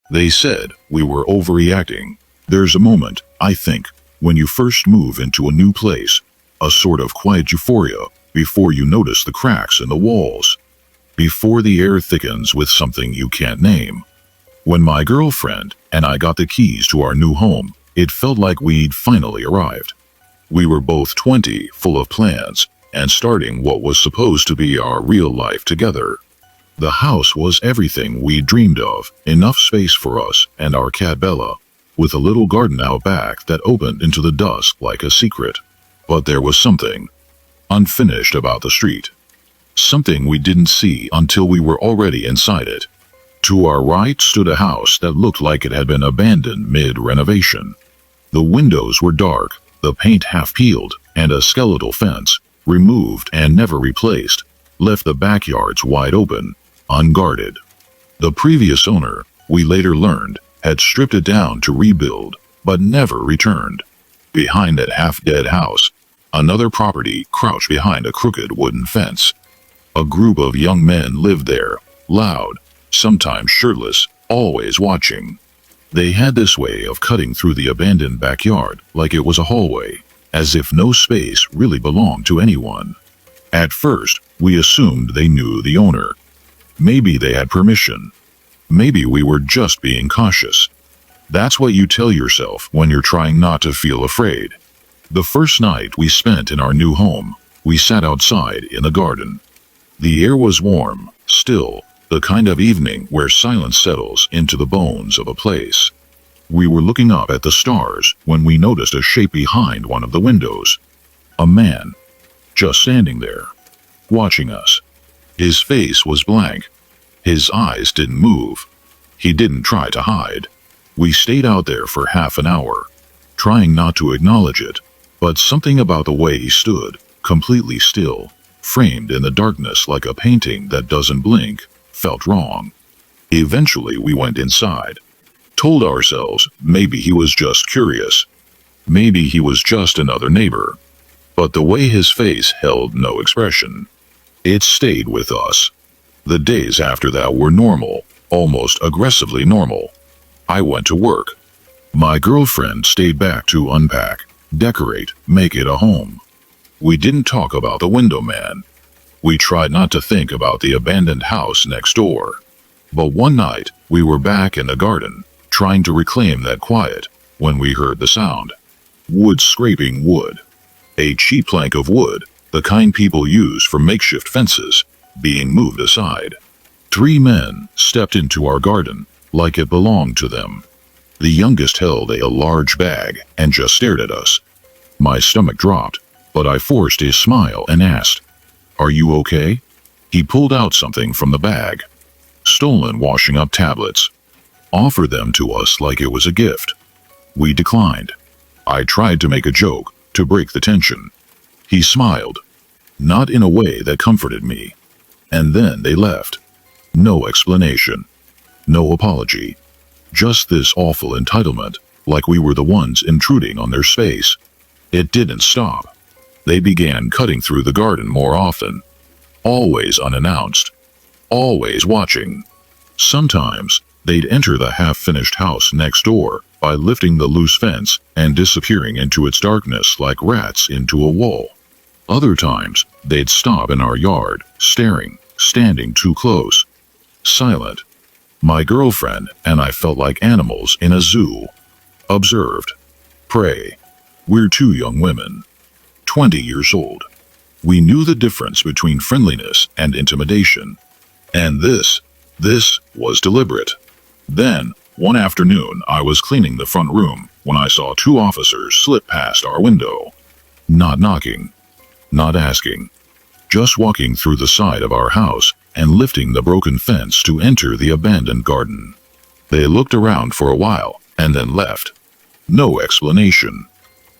They said we were overreacting. There's a moment, I think, when you first move into a new place, a sort of quiet euphoria, before you notice the cracks in the walls, before the air thickens with something you can't name. When my girlfriend and I got the keys to our new home, it felt like we'd finally arrived. We were both 20, full of plans, and starting what was supposed to be our real life together. The house was everything we dreamed of, enough space for us and our cat Bella, with a little garden out back that opened into the dusk like a secret. But there was something unfinished about the street. Something we didn't see until we were already inside it. To our right stood a house that looked like it had been abandoned mid-renovation. The windows were dark, the paint half peeled, and a skeletal fence, removed and never replaced, left the backyards wide open, unguarded. The previous owner, we later learned, had stripped it down to rebuild, but never returned. Behind that half-dead house, another property crouched behind a crooked wooden fence. A group of young men lived there, loud, sometimes shirtless, always watching. They had this way of cutting through the abandoned backyard like it was a hallway, as if no space really belonged to anyone. At first, we assumed they knew the owner. Maybe they had permission. Maybe we were just being cautious. That's what you tell yourself when you're trying not to feel afraid. The first night we spent in our new home, we sat outside in the garden. The air was warm, still, the kind of evening where silence settles into the bones of a place. We were looking up at the stars when we noticed a shape behind one of the windows. A man, just standing there, watching us. His face was blank. His eyes didn't move. He didn't try to hide. We stayed out there for half an hour, trying not to acknowledge it, but something about the way he stood, completely still, framed in the darkness like a painting that doesn't blink, felt wrong. Eventually we went inside, told ourselves maybe he was just curious. Maybe he was just another neighbor. But the way his face held no expression. It stayed with us. The days after that were normal, almost aggressively normal. I went to work. My girlfriend stayed back to unpack, decorate, make it a home. We didn't talk about the window man. We tried not to think about the abandoned house next door. But one night, we were back in the garden, trying to reclaim that quiet, when we heard the sound. Wood scraping wood. A cheap plank of wood, the kind people use for makeshift fences, being moved aside. 3 men stepped into our garden, like it belonged to them. The youngest held a large bag and just stared at us. My stomach dropped, but I forced a smile and asked, "Are you okay?" He pulled out something from the bag. Stolen washing up tablets. Offered them to us like it was a gift. We declined. I tried to make a joke, to break the tension. He smiled. Not in a way that comforted me. And then they left. No explanation. No apology. Just this awful entitlement, like we were the ones intruding on their space. It didn't stop. They began cutting through the garden more often. Always unannounced. Always watching. Sometimes, they'd enter the half-finished house next door by lifting the loose fence and disappearing into its darkness like rats into a wall. Other times, they'd stop in our yard, staring, standing too close. Silent. My girlfriend and I felt like animals in a zoo. Observed. Prey. We're 2 young women. 20 years old. We knew the difference between friendliness and intimidation. And this was deliberate. Then, one afternoon, I was cleaning the front room when I saw 2 officers slip past our window. Not knocking. Not asking. Just walking through the side of our house and lifting the broken fence to enter the abandoned garden. They looked around for a while and then left. No explanation.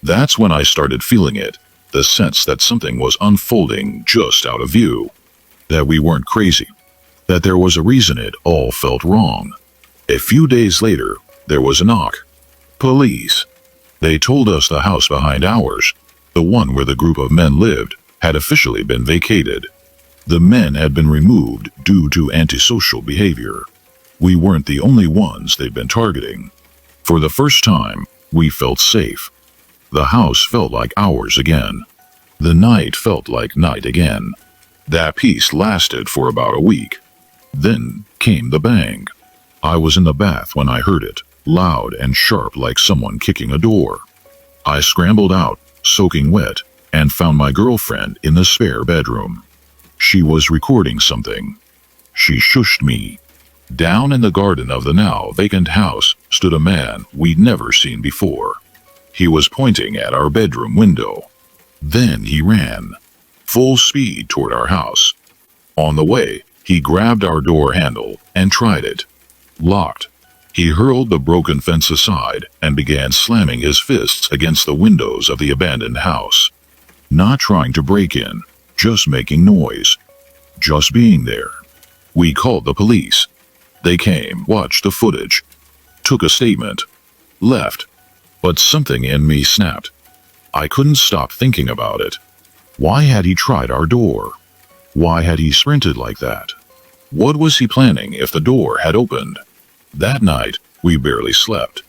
That's when I started feeling it, the sense that something was unfolding just out of view. That we weren't crazy. That there was a reason it all felt wrong. A few days later, there was a knock. Police. They told us the house behind ours, the one where the group of men lived, had officially been vacated. The men had been removed due to antisocial behavior. We weren't the only ones they'd been targeting. For the first time, we felt safe. The house felt like ours again. The night felt like night again. That peace lasted for about a week. Then came the bang. I was in the bath when I heard it, loud and sharp like someone kicking a door. I scrambled out, soaking wet, and found my girlfriend in the spare bedroom. She was recording something. She shushed me. Down in the garden of the now vacant house stood a man we'd never seen before. He was pointing at our bedroom window. Then he ran, full speed toward our house. On the way, he grabbed our door handle and tried it. Locked. He hurled the broken fence aside and began slamming his fists against the windows of the abandoned house. Not trying to break in, just making noise. Just being there. We called the police. They came, watched the footage, took a statement, left. But something in me snapped. I couldn't stop thinking about it. Why had he tried our door? Why had he sprinted like that? What was he planning if the door had opened? That night, we barely slept.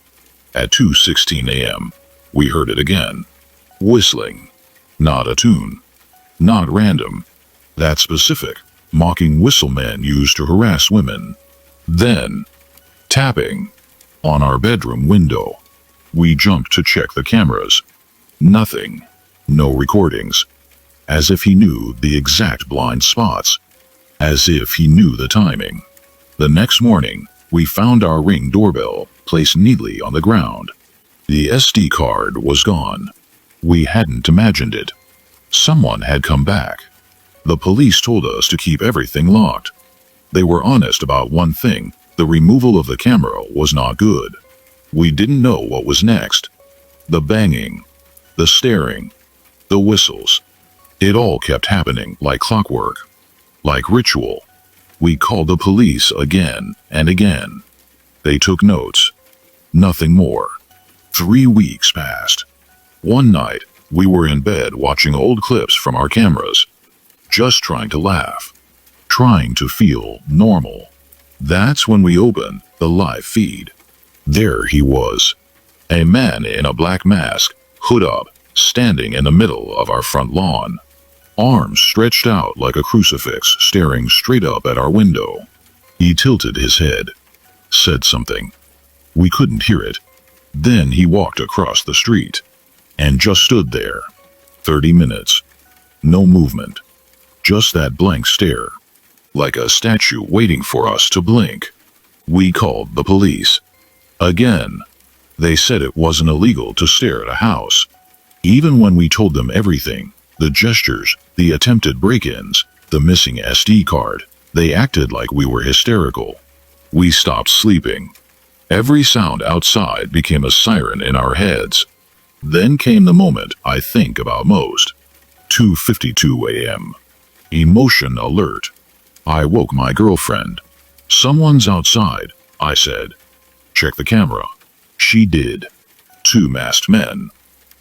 At 2:16 a.m., we heard it again. Whistling. Not a tune. Not random. That specific, mocking whistle men used to harass women. Then, tapping. On our bedroom window. We jumped to check the cameras. Nothing. No recordings. As if he knew the exact blind spots. As if he knew the timing. The next morning, we found our Ring doorbell placed neatly on the ground. The SD card was gone. We hadn't imagined it. Someone had come back. The police told us to keep everything locked. They were honest about one thing: the removal of the camera was not good. We didn't know what was next. The banging, the staring, the whistles. It all kept happening like clockwork, like ritual. We called the police again and again. They took notes. Nothing more. 3 weeks passed. One night, we were in bed watching old clips from our cameras, just trying to laugh, trying to feel normal. That's when we opened the live feed. There he was, a man in a black mask, hood up, standing in the middle of our front lawn. Arms stretched out like a crucifix, staring straight up at our window. He tilted his head, said something. We couldn't hear it. Then he walked across the street, and just stood there. 30 minutes. No movement. Just that blank stare. Like a statue waiting for us to blink. We called the police. Again. They said it wasn't illegal to stare at a house. Even when we told them everything, the gestures, the attempted break-ins, the missing SD card, they acted like we were hysterical. We stopped sleeping. Every sound outside became a siren in our heads. Then came the moment I think about most. 2:52 a.m. Emotion alert. I woke my girlfriend. Someone's outside, I said. Check the camera. She did. 2 masked men.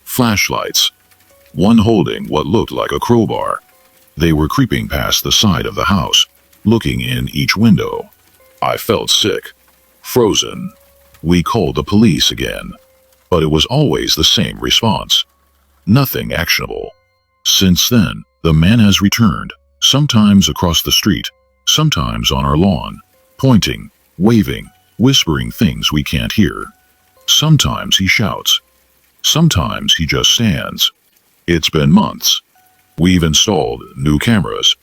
Flashlights. One holding what looked like a crowbar. They were creeping past the side of the house, looking in each window. I felt sick. Frozen. We called the police again. But it was always the same response. Nothing actionable. Since then, the man has returned, sometimes across the street, sometimes on our lawn, pointing, waving, whispering things we can't hear. Sometimes he shouts. Sometimes he just stands. It's been months. We've installed new cameras.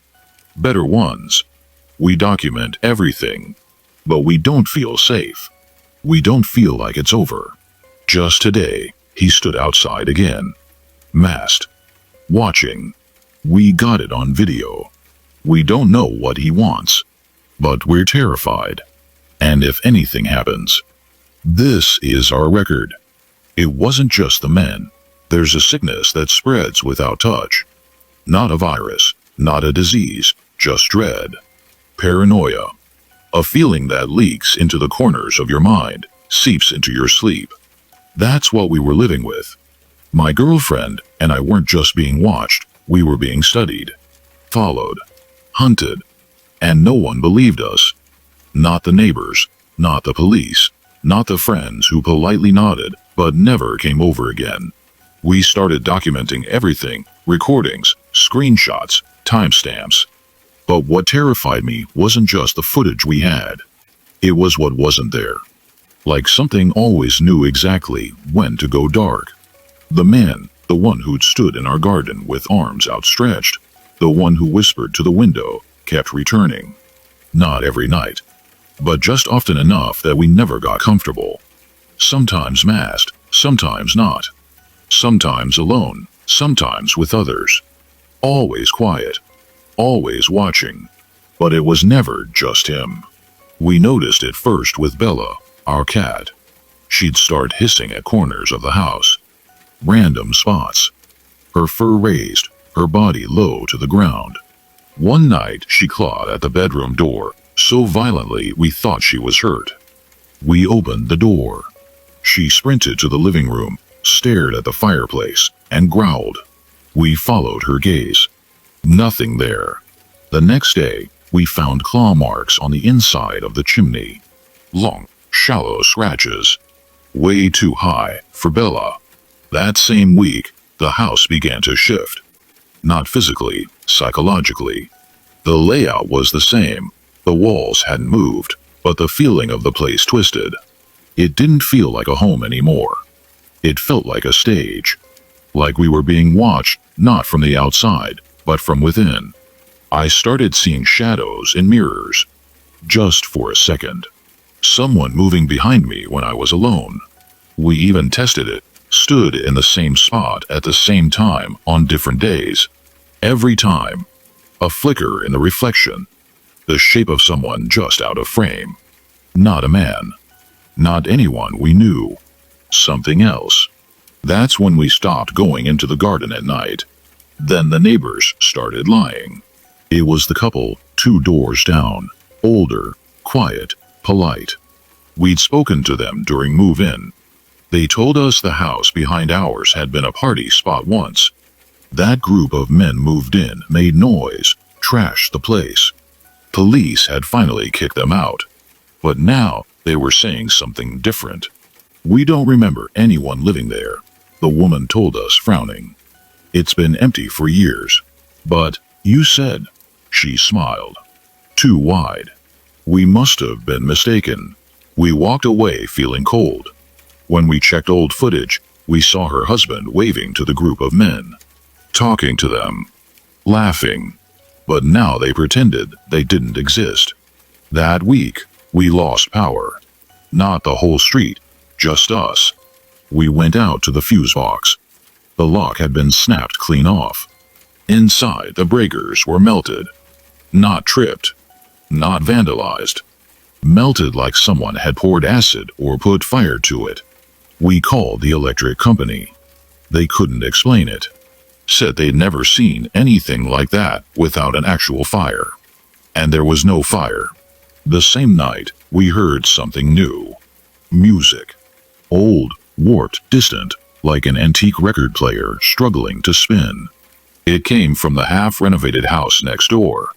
Better ones. We document everything. But we don't feel safe. We don't feel like it's over. Just today, he stood outside again. Masked. Watching. We got it on video. We don't know what he wants. But we're terrified. And if anything happens, this is our record. It wasn't just the men. There's a sickness that spreads without touch. Not a virus, not a disease, just dread. Paranoia. A feeling that leaks into the corners of your mind, seeps into your sleep. That's what we were living with. My girlfriend and I weren't just being watched, we were being studied, followed, hunted, and no one believed us. Not the neighbors, not the police, not the friends who politely nodded but never came over again. We started documenting everything, recordings, screenshots, timestamps. But what terrified me wasn't just the footage we had. It was what wasn't there. Like something always knew exactly when to go dark. The man, the one who'd stood in our garden with arms outstretched, the one who whispered to the window, kept returning. Not every night, but just often enough that we never got comfortable. Sometimes masked, sometimes not. Sometimes alone, sometimes with others. Always quiet, always watching. But it was never just him. We noticed it first with Bella, our cat. She'd start hissing at corners of the house. Random spots. Her fur raised, her body low to the ground. One night she clawed at the bedroom door so violently we thought she was hurt. We opened the door. She sprinted to the living room, stared at the fireplace, and growled. We followed her gaze. Nothing there. The next day, we found claw marks on the inside of the chimney. Long, shallow scratches. Way too high for Bella. That same week, the house began to shift. Not physically, psychologically. The layout was the same. The walls hadn't moved, but the feeling of the place twisted. It didn't feel like a home anymore. It felt like a stage. Like we were being watched, not from the outside, but from within. I started seeing shadows in mirrors. Just for a second. Someone moving behind me when I was alone. We even tested it, stood in the same spot at the same time on different days. Every time. A flicker in the reflection. The shape of someone just out of frame. Not a man. Not anyone we knew. Something else. That's when we stopped going into the garden at night. Then the neighbors started lying. It was the couple, 2 doors down. Older, quiet, polite. We'd spoken to them during move-in. They told us the house behind ours had been a party spot once. That group of men moved in, made noise, trashed the place. Police had finally kicked them out. But now, they were saying something different. We don't remember anyone living there, the woman told us, frowning. It's been empty for years. But, you said, she smiled. Too wide. We must have been mistaken. We walked away feeling cold. When we checked old footage, we saw her husband waving to the group of men. Talking to them. Laughing. But now they pretended they didn't exist. That week, we lost power. Not the whole street, just us. We went out to the fuse box. The lock had been snapped clean off. Inside, the breakers were melted. Not tripped. Not vandalized. Melted like someone had poured acid or put fire to it. We called the electric company. They couldn't explain it. Said they'd never seen anything like that without an actual fire. And there was no fire. The same night, we heard something new. Music. Old, warped, distant, like an antique record player struggling to spin. It came from the half-renovated house next door.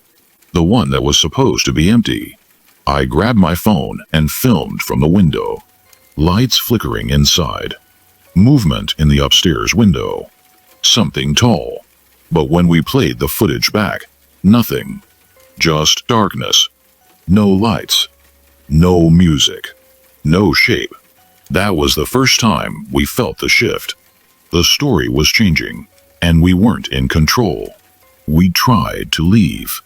The one that was supposed to be empty. I grabbed my phone and filmed from the window. Lights flickering inside. Movement in the upstairs window. Something tall. But when we played the footage back, nothing. Just darkness. No lights. No music. No shape. That was the first time we felt the shift. The story was changing, and we weren't in control. We tried to leave.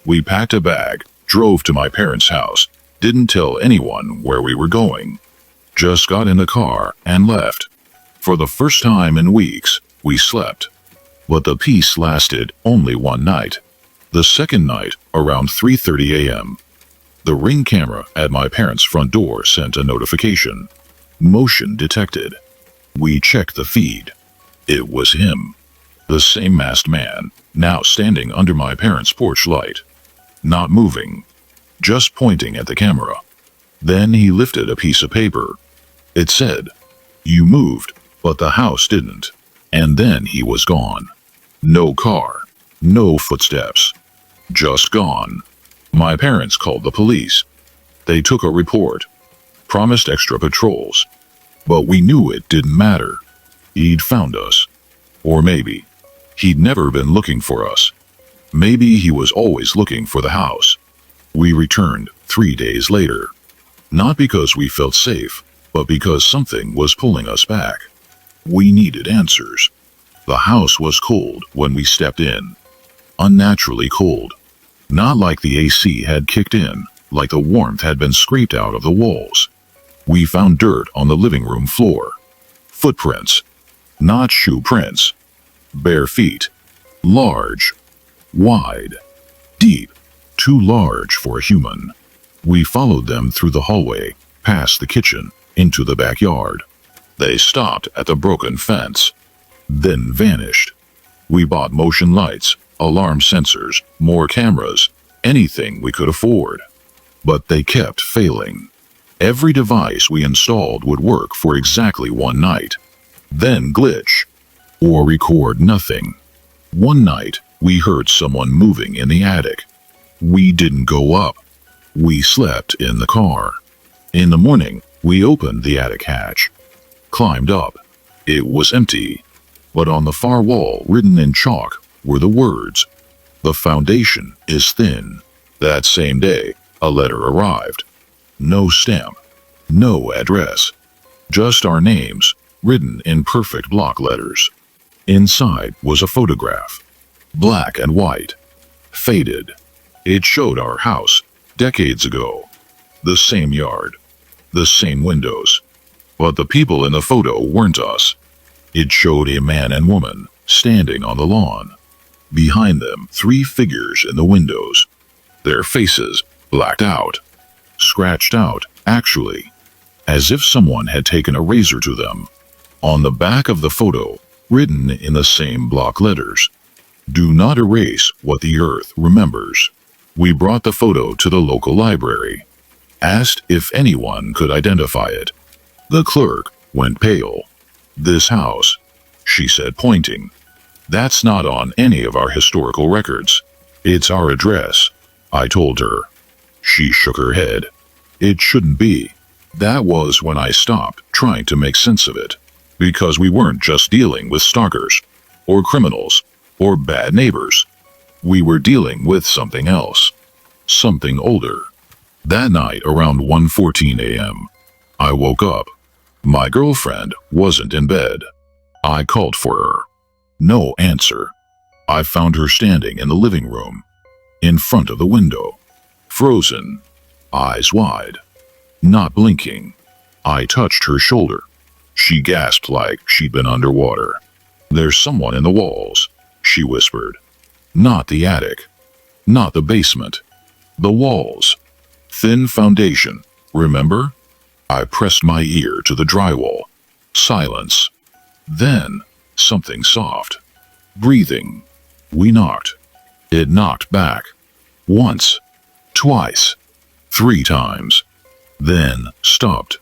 We packed a bag, drove to my parents' house, didn't tell anyone where we were going. Just got in the car and left. For the first time in weeks, we slept. But the peace lasted only one night. The second night, around 3:30 a.m., the Ring camera at my parents' front door sent a notification. Motion detected. We checked the feed. It was him. The same masked man, now standing under my parents' porch light. Not moving. Just pointing at the camera. Then he lifted a piece of paper. It said, "You moved, but the house didn't." And then he was gone. No car. No footsteps. Just gone. My parents called the police. They took a report, promised extra patrols, but we knew it didn't matter. He'd found us. Or maybe he'd never been looking for us. Maybe he was always looking for the house. We returned 3 days later. Not because we felt safe, but because something was pulling us back. We needed answers. The house was cold when we stepped in. Unnaturally cold. Not like the AC had kicked in, like the warmth had been scraped out of the walls. We found dirt on the living room floor. Footprints. Not shoe prints. Bare feet. Large. Wide. Deep. Too large for a human. We followed them through the hallway, past the kitchen, into the backyard. They stopped at the broken fence, then vanished. We bought motion lights, alarm sensors, more cameras, anything we could afford. But they kept failing. Every device we installed would work for exactly one night, then glitch, or record nothing. One night, we heard someone moving in the attic. We didn't go up. We slept in the car. In the morning, we opened the attic hatch, climbed up. It was empty, but on the far wall, written in chalk, were the words, "The foundation is thin." That same day, a letter arrived. No stamp, no address, just our names, written in perfect block letters. Inside was a photograph, black and white, faded. It showed our house, decades ago. The same yard, the same windows. But the people in the photo weren't us. It showed a man and woman, standing on the lawn. Behind them, 3 figures in the windows. Their faces blacked out. Scratched out, actually. As if someone had taken a razor to them. On the back of the photo, written in the same block letters, "Do not erase what the earth remembers." We brought the photo to the local library. Asked if anyone could identify it. The clerk went pale. "This house," she said, pointing. "That's not on any of our historical records. It's our address," I told her. She shook her head. "It shouldn't be." That was when I stopped trying to make sense of it. Because we weren't just dealing with stalkers, or criminals, or bad neighbors. We were dealing with something else. Something older. That night around 1:14 a.m., I woke up. My girlfriend wasn't in bed. I called for her. No answer. I found her standing in the living room, in front of the window. Frozen. Eyes wide. Not blinking. I touched her shoulder. She gasped like she'd been underwater. "There's someone in the walls," she whispered. "Not the attic. Not the basement. The walls. Thin foundation. Remember?" I pressed my ear to the drywall. Silence. Then, something soft. Breathing. We knocked. It knocked back. Once. Twice. 3 times. Then, stopped.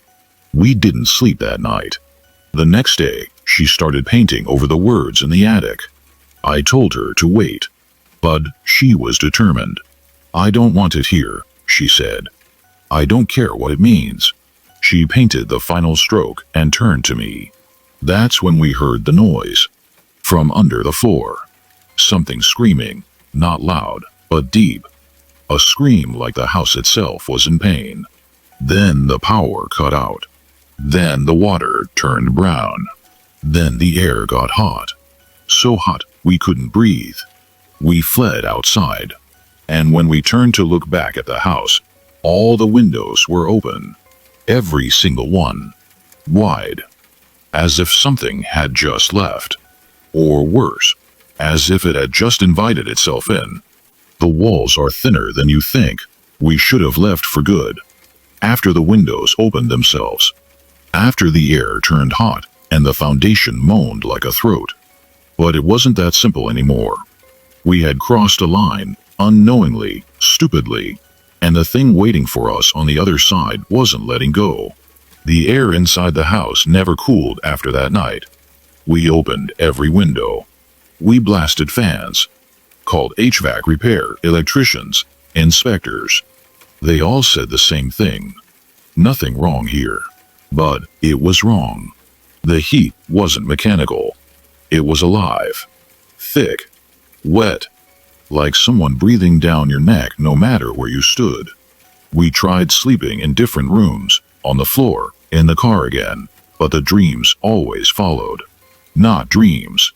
We didn't sleep that night. The next day, she started painting over the words in the attic. I told her to wait. But she was determined. "I don't want it here," she said. "I don't care what it means." She painted the final stroke and turned to me. That's when we heard the noise. From under the floor. Something screaming, not loud, but deep. A scream like the house itself was in pain. Then the power cut out. Then the water turned brown. Then the air got hot. So hot we couldn't breathe. We fled outside. And when we turned to look back at the house, all the windows were open. Every single one. Wide. As if something had just left. Or worse, as if it had just invited itself in. The walls are thinner than you think. We should have left for good. After the windows opened themselves. After the air turned hot, and the foundation moaned like a throat. But it wasn't that simple anymore. We had crossed a line, unknowingly, stupidly, and the thing waiting for us on the other side wasn't letting go. The air inside the house never cooled after that night. We opened every window. We blasted fans. Called HVAC repair, electricians, inspectors. They all said the same thing. Nothing wrong here. But it was wrong. The heat wasn't mechanical. It was alive. Thick. Wet. Like someone breathing down your neck no matter where you stood. We tried sleeping in different rooms, on the floor, in the car again, but the dreams always followed. Not dreams.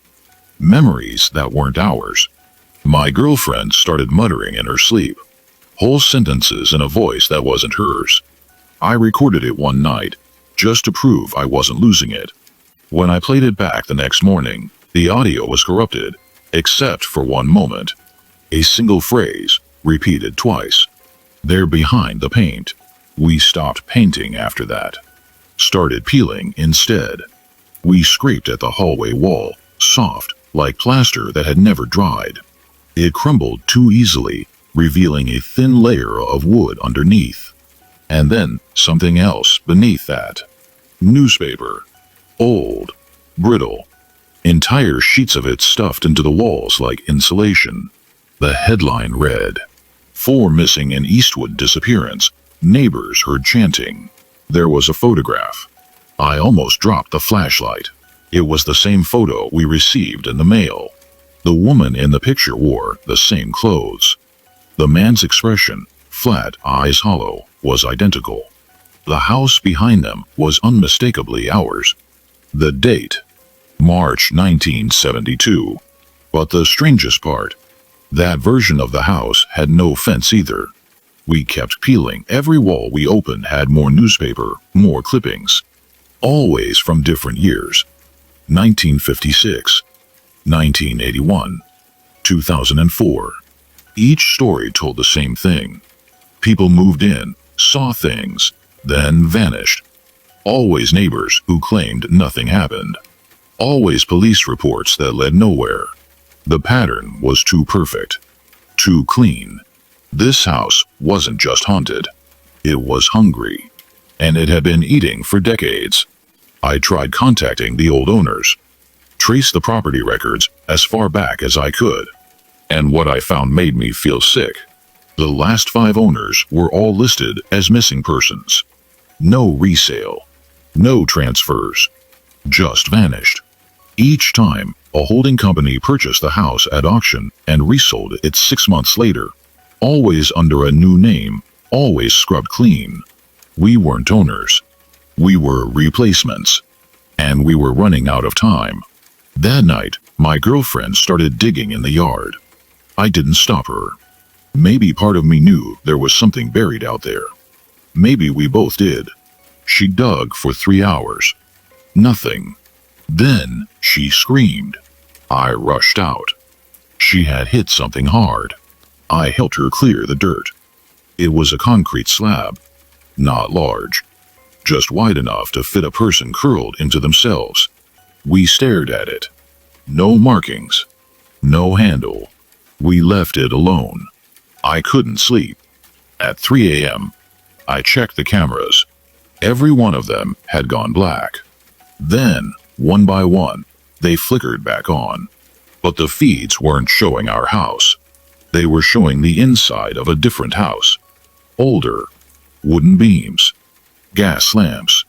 Memories that weren't ours. My girlfriend started muttering in her sleep. Whole sentences in a voice that wasn't hers. I recorded it one night, just to prove I wasn't losing it. When I played it back the next morning, the audio was corrupted, except for one moment. A single phrase, repeated twice. They're behind the paint. We stopped painting after that. Started peeling instead. We scraped at the hallway wall, soft, like plaster that had never dried. It crumbled too easily, revealing a thin layer of wood underneath. And then something else beneath that. Newspaper. Old. Brittle. Entire sheets of it stuffed into the walls like insulation. The headline read, "4 missing in Eastwood disappearance. Neighbors heard chanting." There was a photograph. I almost dropped the flashlight. It was the same photo we received in the mail. The woman in the picture wore the same clothes. The man's expression, flat, eyes hollow, was identical. The house behind them was unmistakably ours. The date, March 1972. But the strangest part, that version of the house had no fence either. We kept peeling. Every wall we opened had more newspaper, more clippings. Always from different years. 1956, 1981, 2004. Each story told the same thing. People moved in, saw things, then vanished. Always neighbors who claimed nothing happened. Always police reports that led nowhere. The pattern was too perfect. Too clean. This house wasn't just haunted. It was hungry. And it had been eating for decades. I tried contacting the old owners. Traced the property records as far back as I could. And what I found made me feel sick. The last 5 owners were all listed as missing persons. No resale. No transfers. Just vanished. Each time, a holding company purchased the house at auction and resold it 6 months later. Always under a new name, always scrubbed clean. We weren't owners. We were replacements. And we were running out of time. That night, my girlfriend started digging in the yard. I didn't stop her. Maybe part of me knew there was something buried out there. Maybe we both did. She dug for 3 hours. Nothing. Then she screamed. I rushed out. She had hit something hard. I helped her clear the dirt. It was a concrete slab. Not large. Just wide enough to fit a person curled into themselves. We stared at it. No markings. No handle. We left it alone. I couldn't sleep. At 3 a.m., I checked the cameras. Every one of them had gone black. Then, one by one, they flickered back on. But the feeds weren't showing our house. They were showing the inside of a different house. Older. Wooden beams. Gas lamps.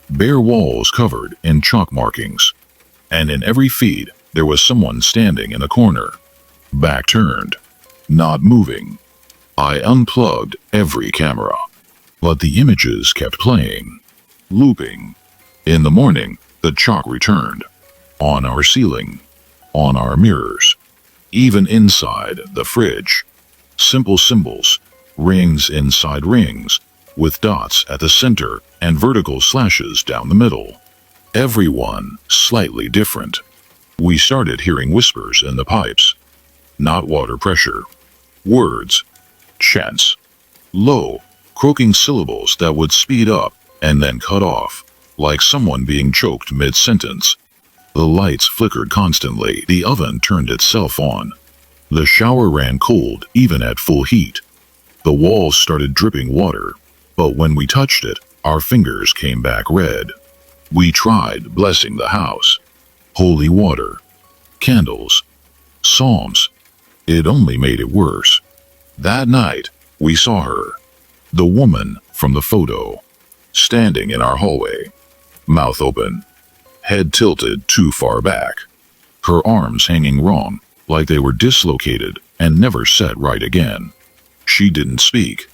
Bare walls covered in chalk markings. And in every feed, there was someone standing in a corner. Back turned. Not moving. I unplugged every camera. But the images kept playing. Looping. In the morning, the chalk returned. On our ceiling. On our mirrors. Even inside the fridge. Simple symbols. Rings inside rings. With dots at the center and vertical slashes down the middle. Everyone slightly different. We started hearing whispers in the pipes. Not water pressure. Words. Chants. Low, croaking syllables that would speed up and then cut off, like someone being choked mid-sentence. The lights flickered constantly. The oven turned itself on. The shower ran cold even at full heat. The walls started dripping water, but when we touched it, our fingers came back red. We tried blessing the house. Holy water. Candles. Psalms. It only made it worse. That night, we saw her. The woman from the photo, standing in our hallway, mouth open, head tilted too far back, her arms hanging wrong, like they were dislocated and never set right again. She didn't speak,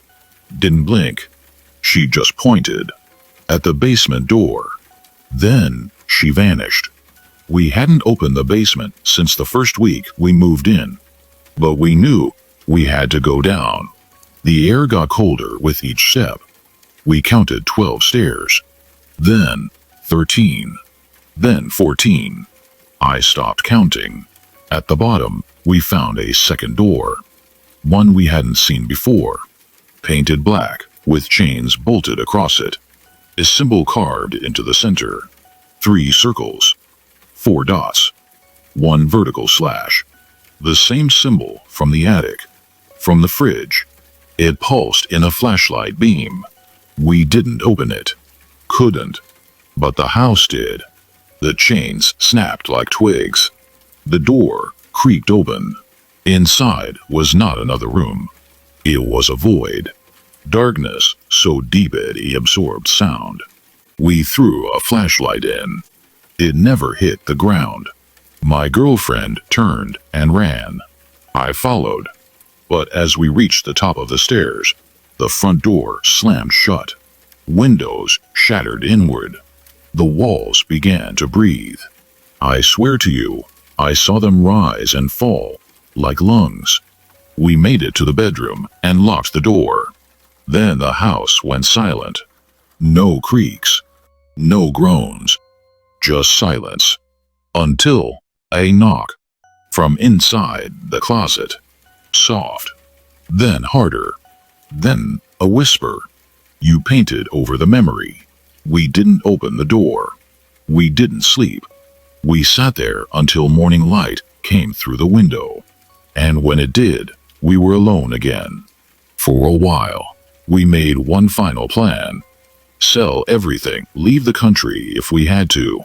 didn't blink. She just pointed at the basement door. Then she vanished. We hadn't opened the basement since the first week we moved in, but we knew we had to go down. The air got colder with each step. We counted 12 stairs, then 13, then 14. I stopped counting. At the bottom, we found a second door, one we hadn't seen before, painted black with chains bolted across it, a symbol carved into the center, 3 circles, 4 dots, 1 vertical slash, the same symbol from the attic, from the fridge. It pulsed in a flashlight beam. We didn't open it, couldn't, but the house did. The chains snapped like twigs. The door creaked open. Inside was not another room. It was a void. Darkness so deep it absorbed sound. We threw a flashlight in. It never hit the ground. My girlfriend turned and ran. I followed. But as we reached the top of the stairs, the front door slammed shut. Windows shattered inward. The walls began to breathe. I swear to you, I saw them rise and fall, like lungs. We made it to the bedroom and locked the door. Then the house went silent. No creaks, no groans, just silence. Until a knock from inside the closet. Soft, then harder, then a whisper. You painted over the memory. We didn't open the door. We didn't sleep. We sat there until morning light came through the window. And when it did, we were alone again. For a while, we made one final plan. Sell everything, leave the country if we had to.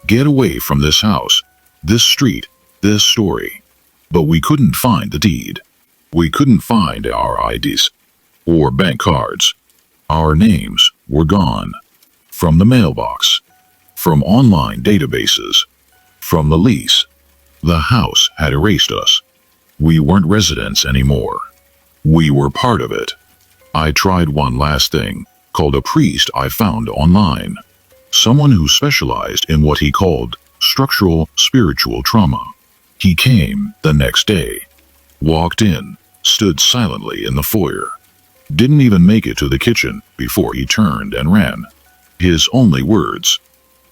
Get away from this house, this street, this story. But we couldn't find the deed. We couldn't find our IDs or bank cards. Our names were gone. From the mailbox, from online databases, from the lease. The house had erased us. We weren't residents anymore. We were part of it. I tried one last thing, called a priest I found online. Someone who specialized in what he called structural spiritual trauma. He came the next day, walked in, stood silently in the foyer. Didn't even make it to the kitchen before he turned and ran. His only words,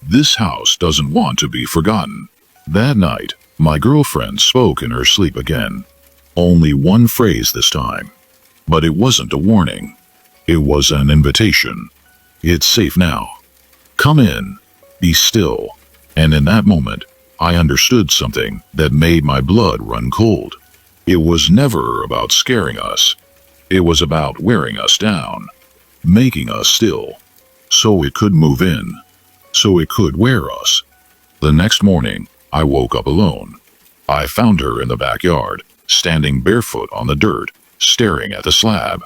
"This house doesn't want to be forgotten." That night, my girlfriend spoke in her sleep again. Only one phrase this time. But it wasn't a warning. It was an invitation. It's safe now. Come in. Be still. And in that moment, I understood something that made my blood run cold. It was never about scaring us. It was about wearing us down, making us still, so it could move in, so it could wear us. The next morning, I woke up alone. I found her in the backyard, standing barefoot on the dirt, staring at the slab.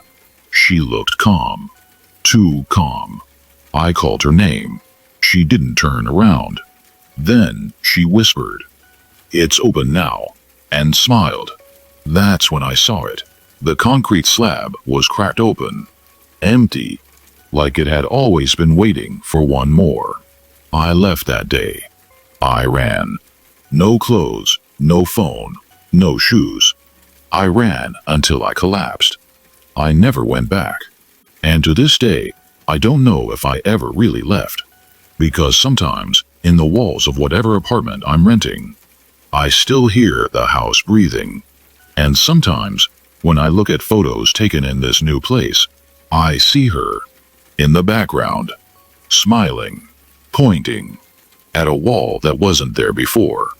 She looked calm, too calm. I called her name. She didn't turn around. Then she whispered, "It's open now," and smiled. That's when I saw it. The concrete slab was cracked open, empty, like it had always been waiting for one more. I left that day. I ran. No clothes, no phone, no shoes. I ran until I collapsed. I never went back. And to this day, I don't know if I ever really left. Because sometimes, in the walls of whatever apartment I'm renting, I still hear the house breathing. And sometimes, when I look at photos taken in this new place, I see her, in the background, smiling, pointing, at a wall that wasn't there before.